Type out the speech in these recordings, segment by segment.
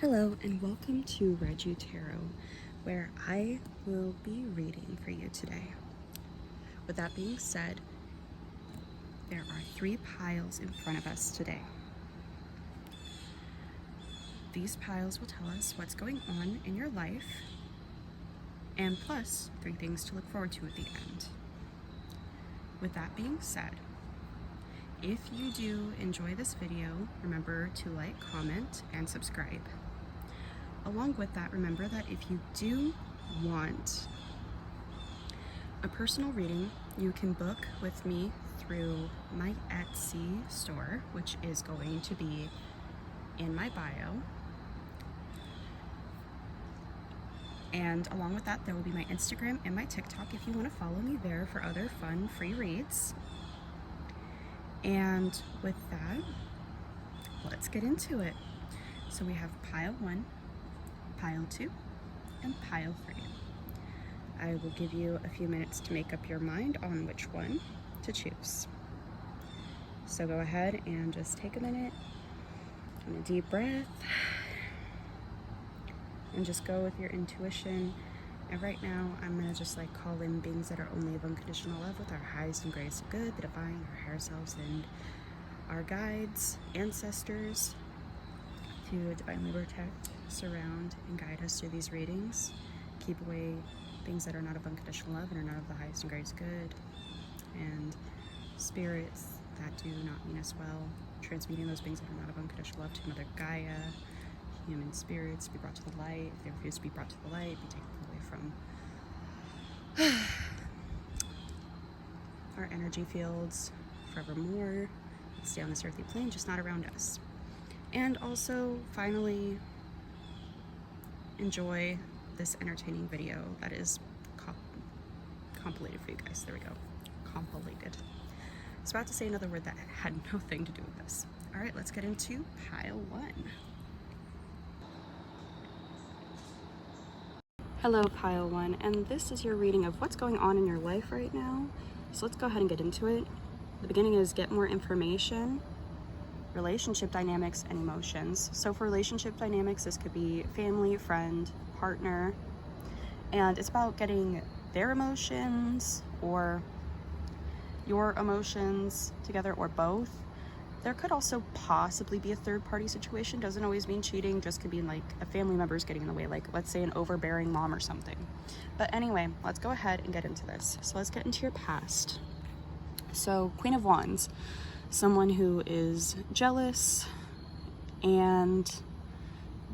Hello and welcome to Read You Tarot, where I will be reading for you today. With that being said, there are 3 piles in front of us today. These piles will tell us what's going on in your life, and plus 3 things to look forward to at the end. With that being said, if you do enjoy this video, remember to like, comment, and subscribe. Along with that, remember that if you do want a personal reading, you can book with me through my Etsy store, which is going to be in my bio. And along with that, there will be my Instagram and my TikTok if you want to follow me there for other fun free reads. And with that, let's get into it. So we have pile 1, pile 2, and pile 3. I will give you a few minutes to make up your mind on which one to choose. So go ahead and just take a minute and a deep breath and just go with your intuition. And right now I'm gonna just call in beings that are only of unconditional love with our highest and greatest of good, the divine, our higher selves, and our guides, ancestors, to divinely protect, surround, and guide us through these readings. Keep away things that are not of unconditional love and are not of the highest and greatest good, and spirits that do not mean us well, transmuting those things that are not of unconditional love to Mother Gaia, human spirits be brought to the light. If they refuse to be brought to the light, be taken away from our energy fields forevermore. Stay on this earthly plane, just not around us. And also, finally, enjoy this entertaining video that is compilated for you guys. There we go. Compilated. I was about to say another word that had nothing to do with this. All right, let's get into pile 1. Hello, pile 1, and this is your reading of what's going on in your life right now. So let's go ahead and get into it. The beginning is get more information, relationship dynamics, and emotions. So for relationship dynamics, this could be family, friend, partner, and it's about getting their emotions or your emotions together, or both. There could also possibly be a third-party situation. Doesn't always mean cheating, just could be a family member's getting in the way, let's say an overbearing mom or something. But anyway, let's go ahead and get into this. So let's get into your past. So Queen of Wands, someone who is jealous and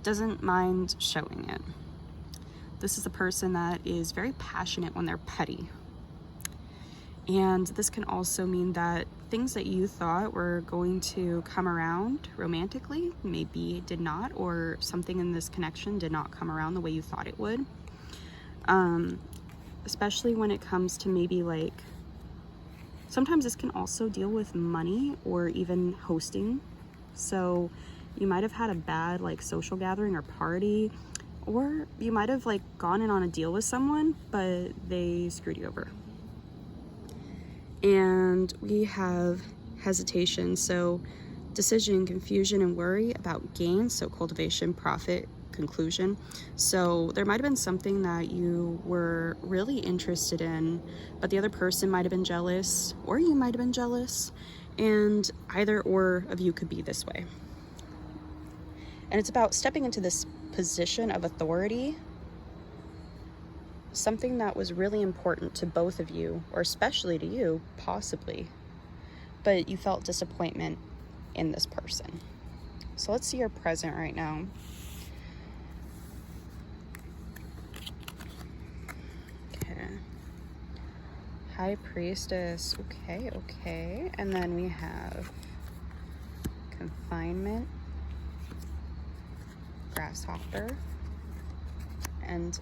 doesn't mind showing it. This is a person that is very passionate when they're petty. And this can also mean that things that you thought were going to come around romantically maybe did not, or something in this connection did not come around the way you thought it would. Especially when it comes to maybe sometimes this can also deal with money or even hosting. So you might have had a bad social gathering or party, or you might have gone in on a deal with someone, but they screwed you over. And we have hesitation, so decision, confusion, and worry about gain, so cultivation, profit, conclusion. So there might have been something that you were really interested in, but the other person might have been jealous, or you might have been jealous, and either or of you could be this way. And it's about stepping into this position of authority, something that was really important to both of you, or especially to you, possibly, but you felt disappointment in this person. So let's see your present right now. Okay. High Priestess. Okay. And then we have confinement, grasshopper, and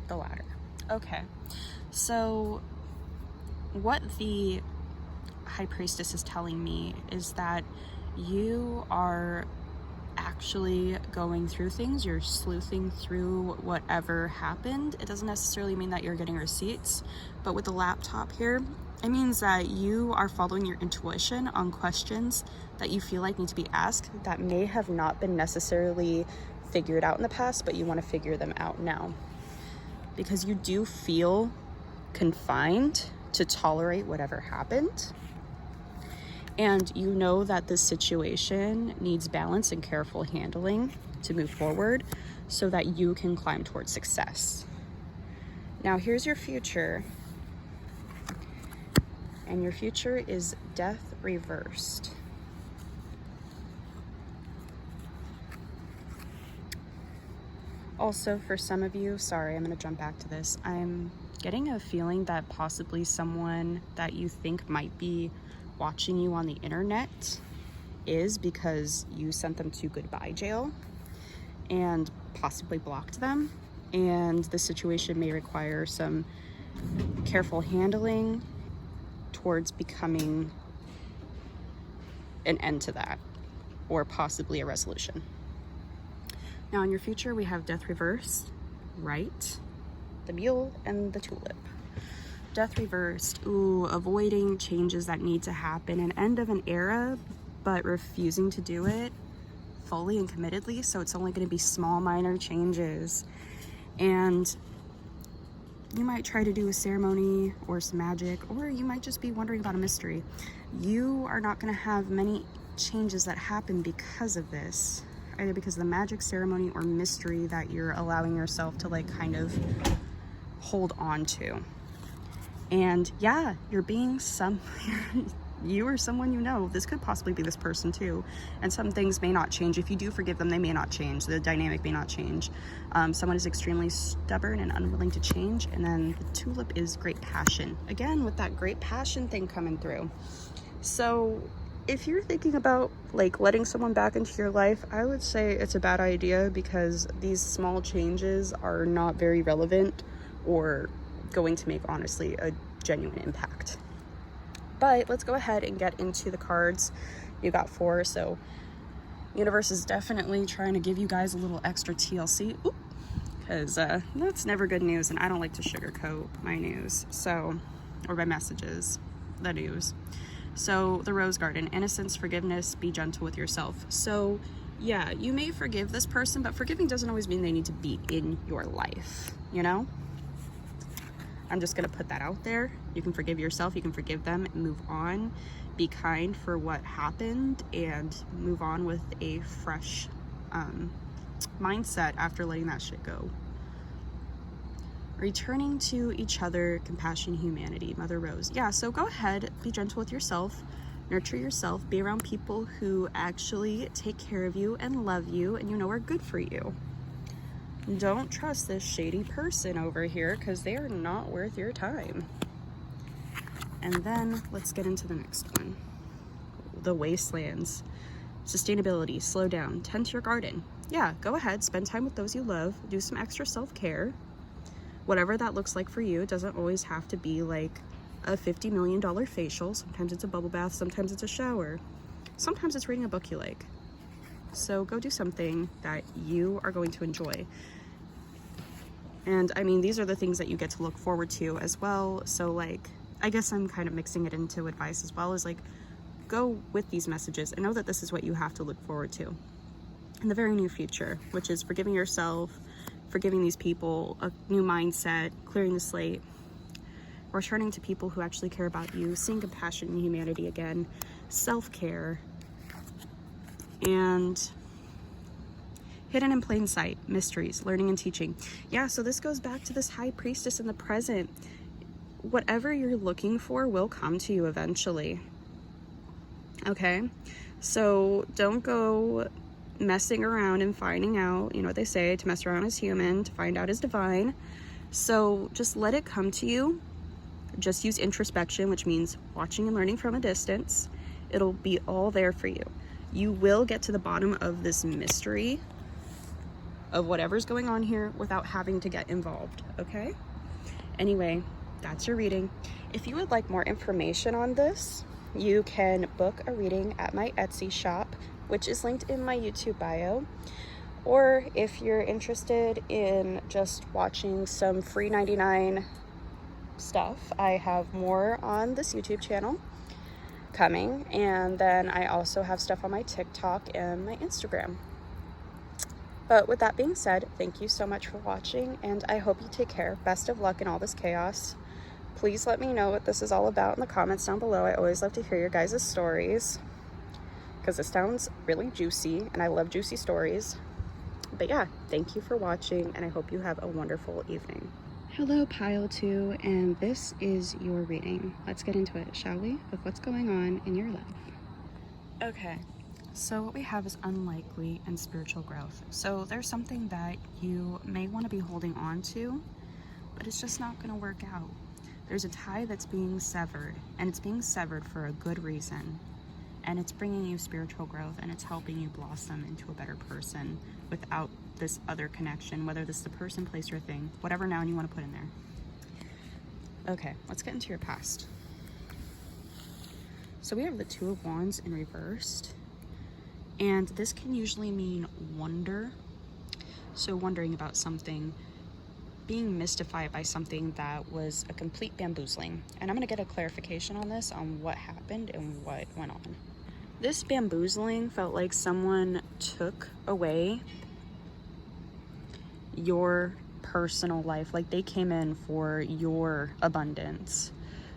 the ladder. Okay, so what the High Priestess is telling me is that you are actually going through things, you're sleuthing through whatever happened. It doesn't necessarily mean that you're getting receipts, but with the laptop here, it means that you are following your intuition on questions that you feel like need to be asked that may have not been necessarily figured out in the past, but you want to figure them out now. Because you do feel confined to tolerate whatever happened. And you know that this situation needs balance and careful handling to move forward so that you can climb towards success. Now, here's your future. And your future is death reversed. Also, for some of you, sorry, I'm going to jump back to this. I'm getting a feeling that possibly someone that you think might be watching you on the internet is because you sent them to goodbye jail and possibly blocked them. And the situation may require some careful handling towards becoming an end to that, or possibly a resolution. Now in your future, we have death reversed, right, the mule, and the tulip. Death reversed, ooh, avoiding changes that need to happen, an end of an era, but refusing to do it fully and committedly, so it's only going to be small, minor changes. And you might try to do a ceremony or some magic, or you might just be wondering about a mystery. You are not going to have many changes that happen because of this, either because of the magic, ceremony, or mystery that you're allowing yourself to like kind of hold on to. And yeah, you're being you or someone you know, this could possibly be this person too, and some things may not change. If you do forgive them, they may not change, the dynamic may not change. Someone is extremely stubborn and unwilling to change. And then the tulip is great passion, again with that great passion thing coming through. So if you're thinking about like letting someone back into your life, I would say it's a bad idea, because these small changes are not very relevant or going to make, honestly, a genuine impact. But let's go ahead and get into the cards. You got 4, so universe is definitely trying to give you guys a little extra TLC, because that's never good news, and I don't like to sugarcoat my news, so, or my messages, the news. So the Rose Garden, innocence, forgiveness, be gentle with yourself. So yeah, you may forgive this person, but forgiving doesn't always mean they need to be in your life, you know? I'm just gonna put that out there. You can forgive yourself, you can forgive them, and move on. Be kind for what happened, and move on with a fresh mindset after letting that shit go. Returning to each other, compassion, humanity, Mother Rose. Yeah, so go ahead, be gentle with yourself, nurture yourself, be around people who actually take care of you and love you and you know are good for you. Don't trust this shady person over here, because they are not worth your time. And then let's get into the next one. The Wastelands. Sustainability, slow down, tend to your garden. Yeah, go ahead, spend time with those you love, do some extra self-care. Whatever that looks like for you. It doesn't always have to be like a $50 million facial. Sometimes it's a bubble bath, sometimes it's a shower. Sometimes it's reading a book you like. So go do something that you are going to enjoy. And I mean, these are the things that you get to look forward to as well. So like, I guess I'm kind of mixing it into advice as well, as like, go with these messages and know that this is what you have to look forward to in the very near future, which is forgiving yourself, forgiving these people, a new mindset, clearing the slate, returning to people who actually care about you, seeing compassion and humanity again, self-care, and hidden in plain sight, mysteries, learning and teaching. Yeah, so this goes back to this High Priestess in the present. Whatever you're looking for will come to you eventually. Okay? So don't go messing around and finding out. You know what they say, to mess around is human, to find out is divine. So just let it come to you. Just use introspection, which means watching and learning from a distance. It'll be all there for you. You will get to the bottom of this mystery of whatever's going on here without having to get involved, okay? Anyway, that's your reading. If you would like more information on this, you can book a reading at my Etsy shop, which is linked in my YouTube bio. Or if you're interested in just watching some free 99 stuff, I have more on this YouTube channel coming, and then I also have stuff on my TikTok and my Instagram. But with that being said, thank you so much for watching, and I hope you take care. Best of luck in all this chaos. Please let me know what this is all about in the comments down below. I always love to hear your guys' stories, because this sounds really juicy, and I love juicy stories. But yeah, thank you for watching, and I hope you have a wonderful evening. Hello, Pile 2, and this is your reading. Let's get into it, shall we? Of what's going on in your life. Okay. So what we have is unlikely and spiritual growth. So there's something that you may want to be holding on to, but it's just not going to work out. There's a tie that's being severed, and it's being severed for a good reason. And it's bringing you spiritual growth, and it's helping you blossom into a better person without this other connection, whether this is the person, place, or thing, whatever noun you want to put in there. Okay, let's get into your past. So we have the Two of Wands in reversed. And this can usually mean wonder. So wondering about something, being mystified by something that was a complete bamboozling. And I'm going to get a clarification on this, on what happened and what went on. This bamboozling felt like someone took away your personal life, like they came in for your abundance.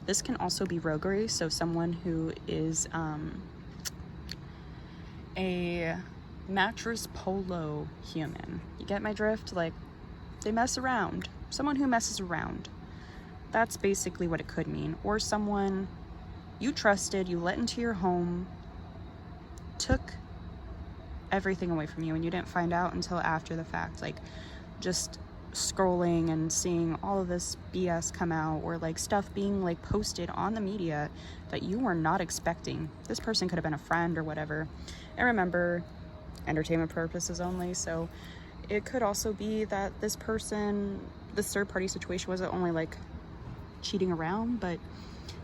This can also be roguery, so someone who is a mattress polo human. You get my drift? Like, they mess around. Someone who messes around. That's basically what it could mean. Or someone you trusted, you let into your home, took everything away from you, and you didn't find out until after the fact. Like, just scrolling and seeing all of this BS come out, or like stuff being like posted on the media that you were not expecting. This person could have been a friend or whatever. And remember, entertainment purposes only, so it could also be that this person, this third party situation, wasn't only like cheating around, but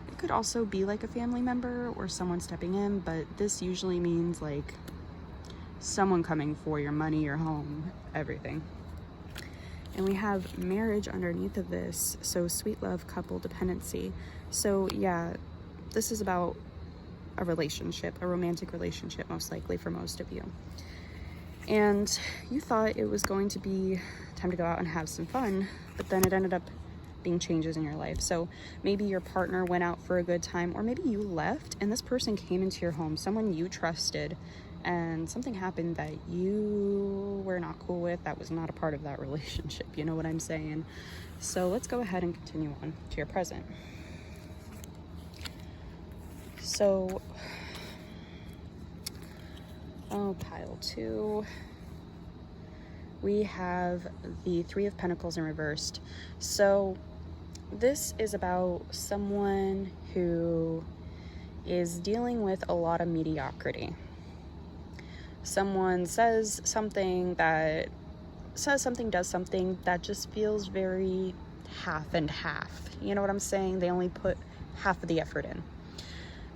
it could also be like a family member or someone stepping in. But this usually means like someone coming for your money, your home, everything. And we have marriage underneath of this, so sweet love, couple, dependency. So yeah, this is about a relationship, a romantic relationship, most likely for most of you. And you thought it was going to be time to go out and have some fun, but then it ended up being changes in your life. So maybe your partner went out for a good time, or maybe you left and this person came into your home, someone you trusted, and something happened that you were not cool with, that was not a part of that relationship. You know what I'm saying? So let's go ahead and continue on to your present. So, pile 2. We have the Three of Pentacles in reversed. So this is about someone who is dealing with a lot of mediocrity. Someone says something, does something that just feels very half and half. You know what I'm saying? They only put half of the effort in.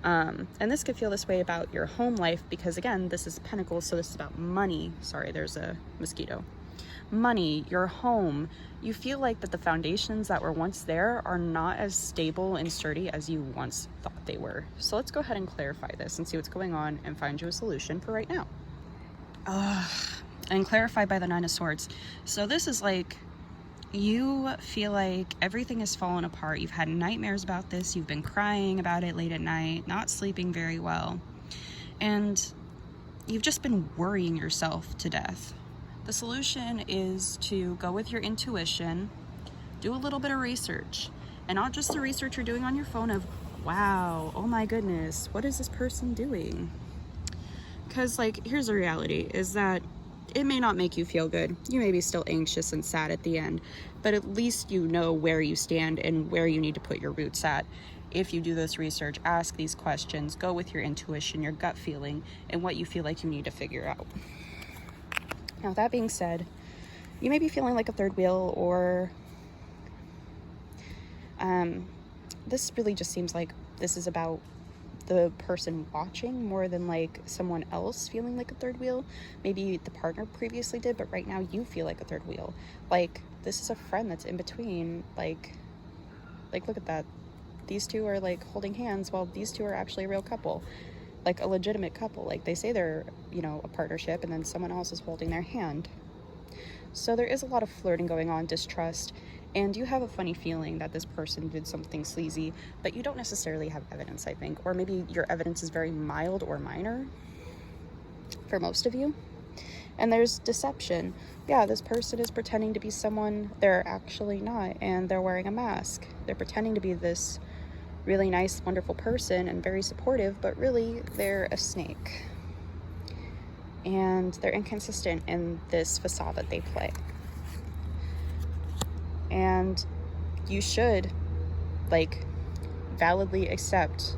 And this could feel this way about your home life, because again, this is Pentacles, so this is about money. Sorry, there's a mosquito. Money, your home. You feel like that the foundations that were once there are not as stable and sturdy as you once thought they were. So let's go ahead and clarify this and see what's going on and find you a solution for right now. And clarify by the Nine of Swords. So this is like, you feel like everything has fallen apart. You've had nightmares about this. You've been crying about it late at night, not sleeping very well. And you've just been worrying yourself to death. The solution is to go with your intuition, do a little bit of research, and not just the research you're doing on your phone of, wow, oh my goodness, what is this person doing? Because like, here's the reality, is that it may not make you feel good. You may be still anxious and sad at the end, but at least you know where you stand and where you need to put your roots at. If you do this research, ask these questions, go with your intuition, your gut feeling, and what you feel like you need to figure out. Now, that being said, you may be feeling like a third wheel, or this really just seems like this is about the person watching more than like someone else feeling like a third wheel. Maybe the partner previously did, but right now you feel like a third wheel. Like, this is a friend that's in between. Like look at that. These two are like holding hands while these two are actually a real couple, like a legitimate couple. Like, they say they're, you know, a partnership, and then someone else is holding their hand. So there is a lot of flirting going on, distrust, and you have a funny feeling that this person did something sleazy, but you don't necessarily have evidence, I think. Or maybe your evidence is very mild or minor for most of you. And there's deception. Yeah, this person is pretending to be someone they're actually not, and they're wearing a mask. They're pretending to be this really nice, wonderful person and very supportive, but really they're a snake. And they're inconsistent in this facade that they play. And you should, like, validly accept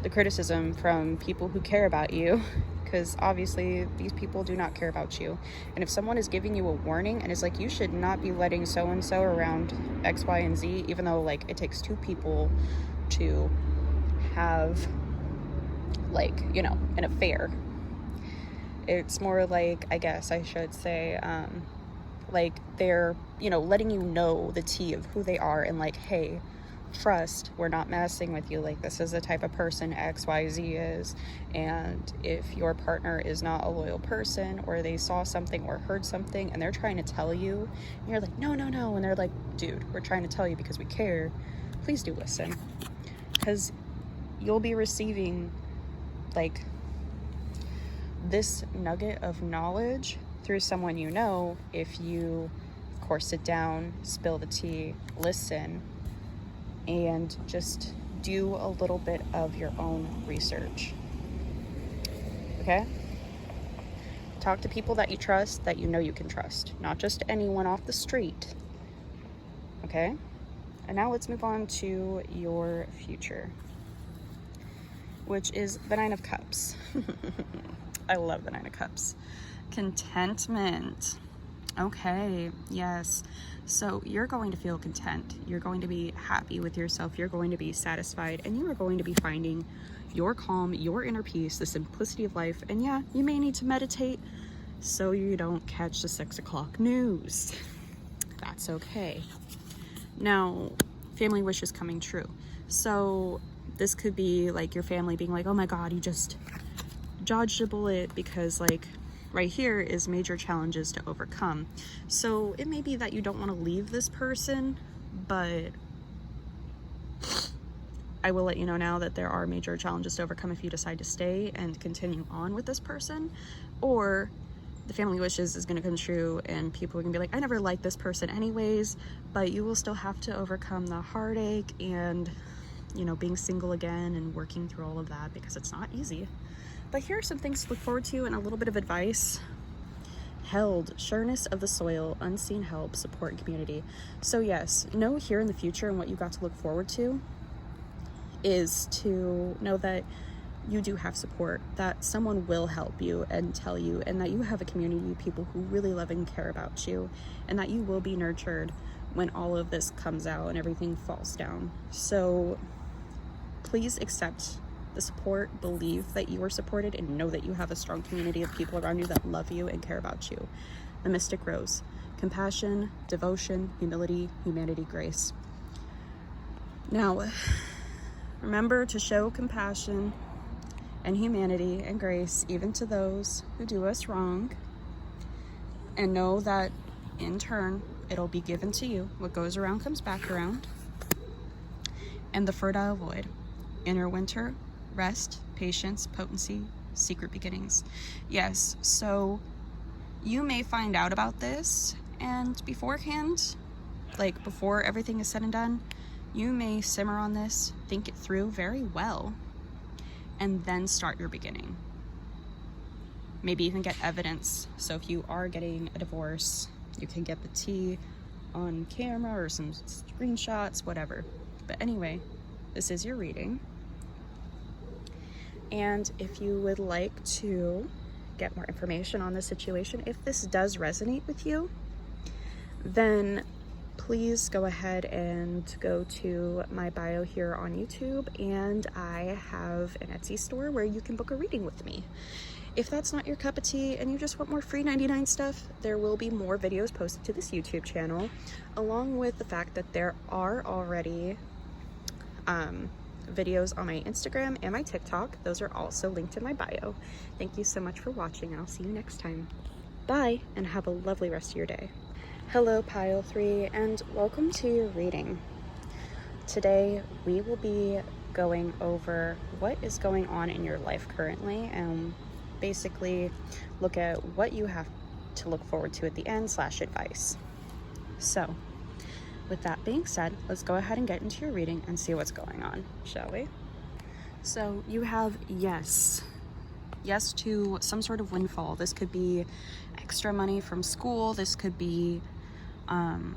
the criticism from people who care about you, because obviously these people do not care about you. And if someone is giving you a warning and is like, you should not be letting so-and-so around X, Y, and Z, even though, like, it takes two people to have, like, you know, an affair. It's more like, I guess I should say, like, they're, you know, letting you know the tea of who they are, and like, hey, trust, we're not messing with you. Like, this is the type of person XYZ is, and if your partner is not a loyal person, or they saw something or heard something and they're trying to tell you, and you're like, no, and they're like, dude, we're trying to tell you because we care, please do listen, because you'll be receiving, like, this nugget of knowledge through someone you know if you, of course, sit down, spill the tea, listen, and just do a little bit of your own research. Okay? Talk to people that you trust, that you know you can trust, not just anyone off the street. Okay? And now let's move on to your future, which is the Nine of Cups. I love the Nine of Cups. Contentment. Okay, yes. So you're going to feel content. You're going to be happy with yourself. You're going to be satisfied, and you are going to be finding your calm, your inner peace, the simplicity of life. And yeah, you may need to meditate so you don't catch the 6 o'clock news. That's okay. Now, family wishes coming true. So this could be like your family being like, oh my God, you just dodged a bullet, because like right here is major challenges to overcome. So it may be that you don't want to leave this person, but I will let you know now that there are major challenges to overcome if you decide to stay and continue on with this person. Or the family wishes is going to come true and people are going to be like, I never liked this person anyways, but you will still have to overcome the heartache and, you know, being single again and working through all of that, because it's not easy. But here are some things to look forward to and a little bit of advice. Held, sureness of the soil, unseen help, support, and community. So yes, know here in the future, and what you got to look forward to is to know that you do have support, that someone will help you and tell you, and that you have a community of people who really love and care about you, and that you will be nurtured when all of this comes out and everything falls down. So please accept the support, believe that you are supported, and know that you have a strong community of people around you that love you and care about you. The Mystic Rose. Compassion, devotion, humility, humanity, grace. Now, remember to show compassion and humanity and grace even to those who do us wrong, and know that in turn it'll be given to you. What goes around comes back around. And the fertile void. Inner winter, rest, patience, potency, secret beginnings. Yes, so you may find out about this, and beforehand, like before everything is said and done, you may simmer on this, think it through very well, and then start your beginning. Maybe even get evidence. So if you are getting a divorce, you can get the tea on camera or some screenshots, whatever. But anyway, this is your reading. And if you would like to get more information on this situation, if this does resonate with you, then please go ahead and go to my bio here on YouTube, and I have an Etsy store where you can book a reading with me. If that's not your cup of tea and you just want more free 99 stuff, there will be more videos posted to this YouTube channel, along with the fact that there are already videos on my Instagram and my TikTok. Those are also linked in my bio. Thank you so much for watching, and I'll see you next time. Bye, and have a lovely rest of your day. Hello, Pile 3, and welcome to your reading. Today, we will be going over what is going on in your life currently and basically look at what you have to look forward to at the end / advice. So, with that being said, let's go ahead and get into your reading and see what's going on, shall we? So, you have yes to some sort of windfall. This could be extra money from school. This could be an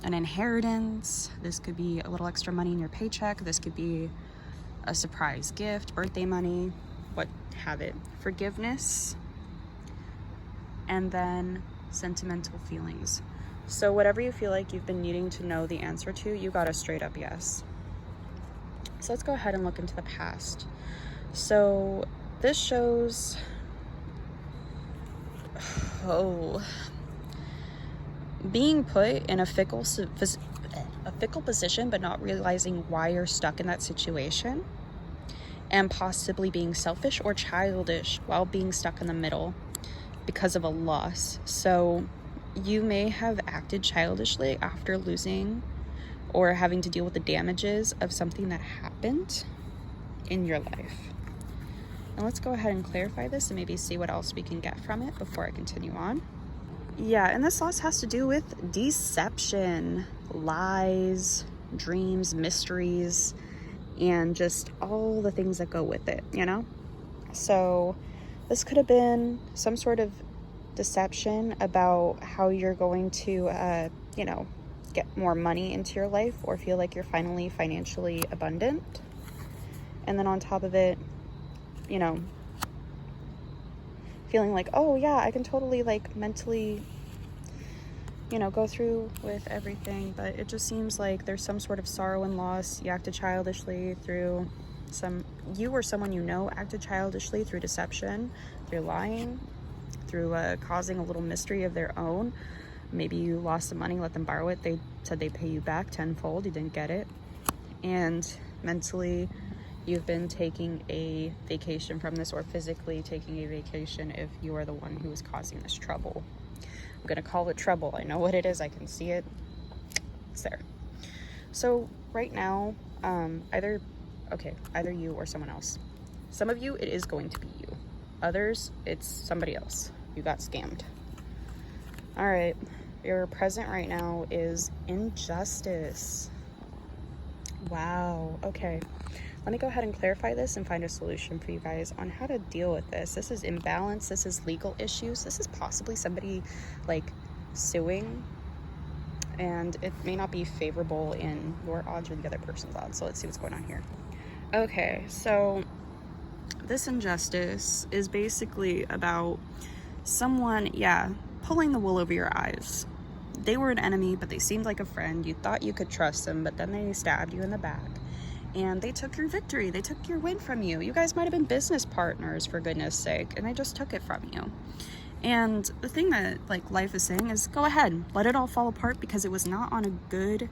inheritance. This could be a little extra money in your paycheck. This could be a surprise gift, birthday money, what have it. Forgiveness, and then sentimental feelings. So whatever you feel like you've been needing to know the answer to, you got a straight up yes. So let's go ahead and look into the past. So this shows, being put in a fickle position, but not realizing why you're stuck in that situation, and possibly being selfish or childish while being stuck in the middle because of a loss. So you may have acted childishly after losing or having to deal with the damages of something that happened in your life. And let's go ahead and clarify this and maybe see what else we can get from it before I continue on. Yeah, and this loss has to do with deception, lies, dreams, mysteries, and just all the things that go with it, you know? So this could have been some sort of deception about how you're going to, get more money into your life or feel like you're finally financially abundant. And then on top of it, feeling like, oh yeah, I can totally mentally, go through with everything. But it just seems like there's some sort of sorrow and loss. You acted childishly through you or someone acted childishly through deception, through lying, through causing a little mystery of their own. Maybe you lost some money, let them borrow it. They said they'd pay you back tenfold. You didn't get it. And mentally, you've been taking a vacation from this, or physically taking a vacation if you are the one who is causing this trouble. I'm going to call it trouble. I know what it is. I can see it. It's there. So right now, either you or someone else. Some of you, it is going to be you. Others, it's somebody else. You got scammed. All right. Your present right now is injustice. Wow. Okay. Let me go ahead and clarify this and find a solution for you guys on how to deal with this. This is imbalance. This is legal issues. This is possibly somebody suing, and it may not be favorable in your odds or the other person's odds. So let's see what's going on here. Okay, so this injustice is basically about someone, pulling the wool over your eyes. They were an enemy, but they seemed like a friend. You thought you could trust them, but then they stabbed you in the back. And they took your victory. They took your win from you. You guys might have been business partners, for goodness sake, and they just took it from you. And the thing that life is saying is, go ahead, let it all fall apart, because it was not on a good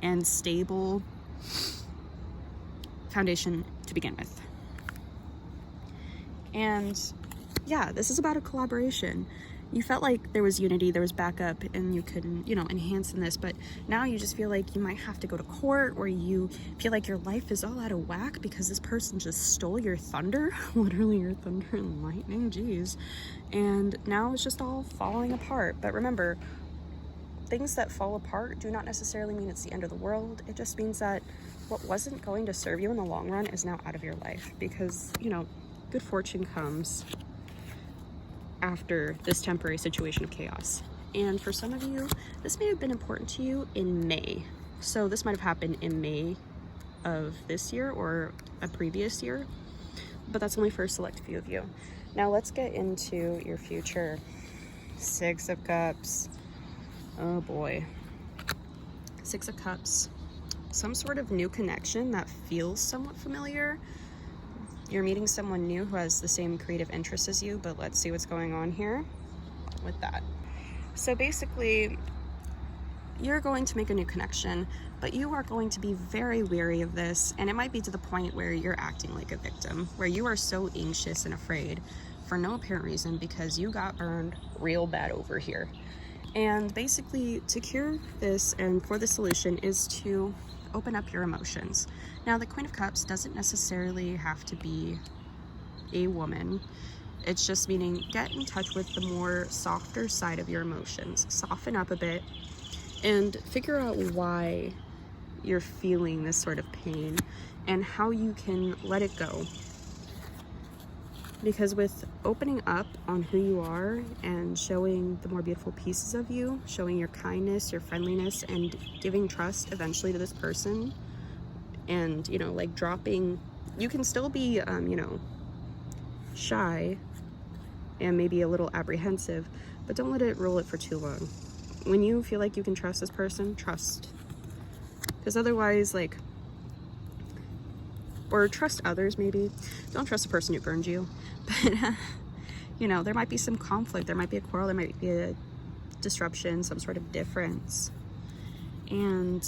and stable foundation to begin with. And this is about a collaboration. You felt like there was unity, there was backup, and you could, enhance in this, but now you just feel like you might have to go to court, or you feel like your life is all out of whack because this person just stole your thunder, literally your thunder and lightning, geez. And now it's just all falling apart. But remember, things that fall apart do not necessarily mean it's the end of the world. It just means that what wasn't going to serve you in the long run is now out of your life, because, good fortune comes after this temporary situation of chaos. And for some of you, this may have been important to you in May. So this might have happened in May of this year or a previous year, but that's only for a select few of you. Now let's get into your future. 6 of Cups. Oh boy. 6 of Cups. Some sort of new connection that feels somewhat familiar. You're meeting someone new who has the same creative interests as you, but let's see what's going on here with that. So basically, you're going to make a new connection, but you are going to be very wary of this, and it might be to the point where you're acting like a victim, where you are so anxious and afraid for no apparent reason because you got burned real bad over here. And basically, to cure this and for the solution is to open up your emotions. Now, the Queen of Cups doesn't necessarily have to be a woman. It's just meaning get in touch with the more softer side of your emotions. Soften up a bit and figure out why you're feeling this sort of pain and how you can let it go. Because with opening up on who you are and showing the more beautiful pieces of you, showing your kindness, your friendliness, and giving trust eventually to this person, and, you know, like dropping, you can still be, you know, shy and maybe a little apprehensive, but don't let it rule it for too long. When you feel like you can trust this person, trust. Because otherwise, like, or trust others maybe. Don't trust the person who burned you. But, you know, there might be some conflict. There might be a quarrel. There might be a disruption, some sort of difference. And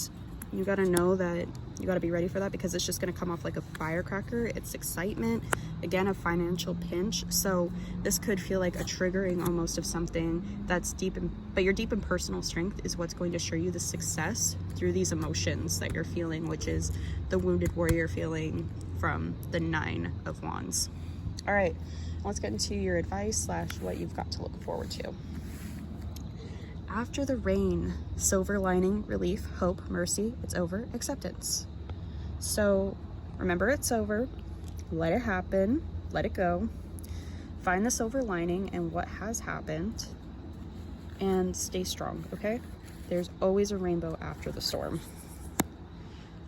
you got to know that you got to be ready for that because it's just going to come off like a firecracker. It's excitement, again, a financial pinch. So this could feel like a triggering almost of something that's deep, but your deep and personal strength is what's going to show you the success through these emotions that you're feeling, which is the wounded warrior feeling from the 9 of Wands. All right, let's get into your advice / what you've got to look forward to. After the rain, silver lining, relief, hope, mercy, it's over, acceptance. So remember, it's over. Let it happen. Let it go. Find the silver lining in what has happened and stay strong, okay? There's always a rainbow after the storm.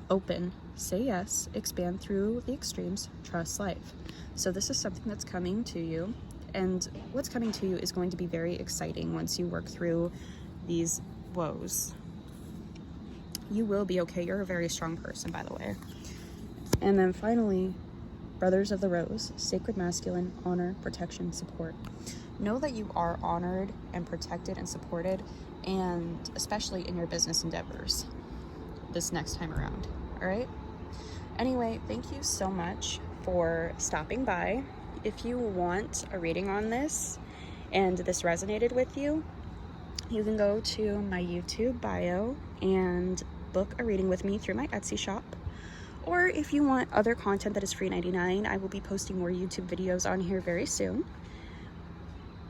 Open, say yes, expand through the extremes, trust life. So this is something that's coming to you. And what's coming to you is going to be very exciting once you work through these woes. You will be okay. You're a very strong person, by the way. And then finally, Brothers of the Rose, sacred masculine, honor, protection, support. Know that you are honored and protected and supported, and especially in your business endeavors this next time around. All right? Anyway, thank you so much for stopping by. If you want a reading on this and this resonated with you, you can go to my YouTube bio and book a reading with me through my Etsy shop. Or if you want other content that is free $99, I will be posting more YouTube videos on here very soon.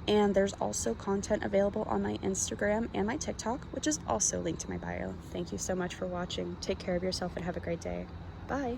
And there's also content available on my Instagram and my TikTok, which is also linked to my bio. Thank you so much for watching. Take care of yourself and have a great day. Bye.